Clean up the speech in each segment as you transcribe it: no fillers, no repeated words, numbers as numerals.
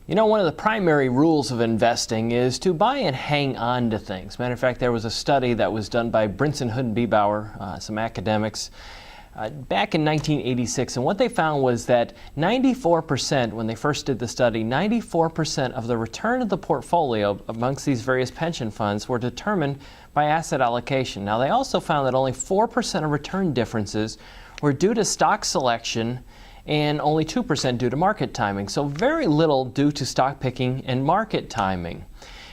You know, one of the primary rules of investing is to buy and hang on to things. Matter of fact, there was a study that was done by Brinson, Hood, and Biebauer, some academics, back in 1986, and what they found was that 94%, when they first did the study, 94% of the return of the portfolio amongst these various pension funds were determined by asset allocation. Now, they also found that only 4% of return differences were due to stock selection and only 2% due to market timing. So very little due to stock picking and market timing.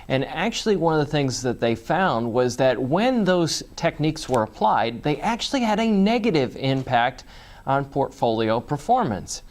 And actually, one of the things that they found was that when those techniques were applied, they actually had a negative impact on portfolio performance.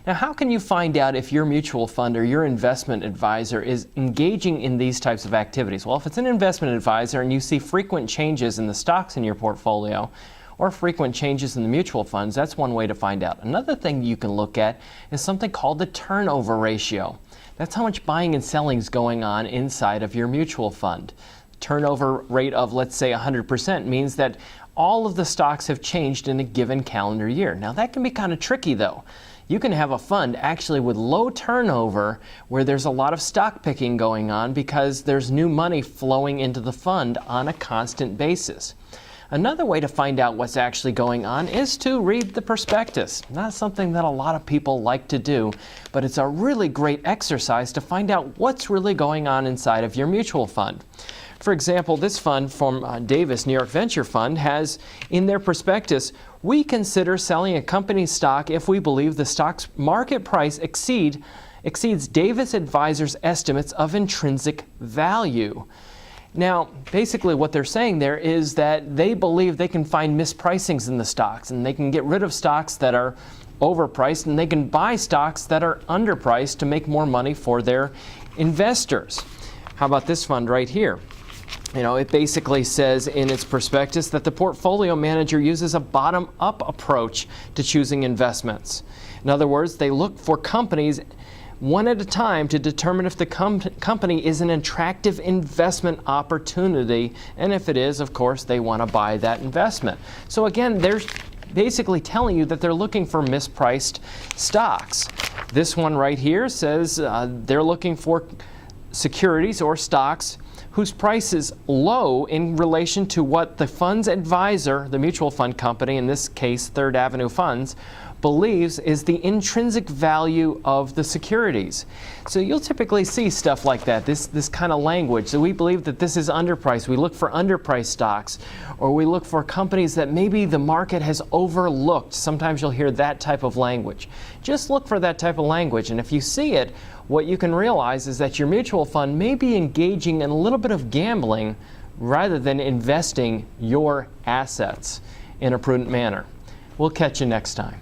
Now, how can you find out if your mutual fund or your investment advisor is engaging in these types of activities? Well, if it's an investment advisor and you see frequent changes in the stocks in your portfolio, or frequent changes in the mutual funds, that's one way to find out. Another thing you can look at is something called the turnover ratio. That's how much buying and selling is going on inside of your mutual fund. Turnover rate of, let's say, 100% means that all of the stocks have changed in a given calendar year. Now, that can be kind of tricky, though. You can have a fund actually with low turnover where there's a lot of stock picking going on because there's new money flowing into the fund on a constant basis. Another way to find out what's actually going on is to read the prospectus. Not something that a lot of people like to do, but it's a really great exercise to find out what's really going on inside of your mutual fund. For example, this fund from Davis New York Venture Fund has in their prospectus, we consider selling a company's stock if we believe the stock's market price exceeds Davis Advisors' estimates of intrinsic value. Now, basically what they're saying there is that they believe they can find mispricings in the stocks, and they can get rid of stocks that are overpriced, and they can buy stocks that are underpriced to make more money for their investors. How about this fund right here? You know, it basically says in its prospectus that the portfolio manager uses a bottom-up approach to choosing investments. In other words, they look for companies one at a time to determine if the company is an attractive investment opportunity, and if it is, of course, they want to buy that investment. So again, they're basically telling you that they're looking for mispriced stocks. This one right here says they're looking for securities or stocks whose price is low in relation to what the fund's advisor, the mutual fund company, in this case Third Avenue Funds, believes is the intrinsic value of the securities. So you'll typically see stuff like that, this kind of language. So we believe that this is underpriced. We look for underpriced stocks, or we look for companies that maybe the market has overlooked. Sometimes you'll hear that type of language. Just look for that type of language, and if you see it, what you can realize is that your mutual fund may be engaging in a little bit of gambling rather than investing your assets in a prudent manner. We'll catch you next time.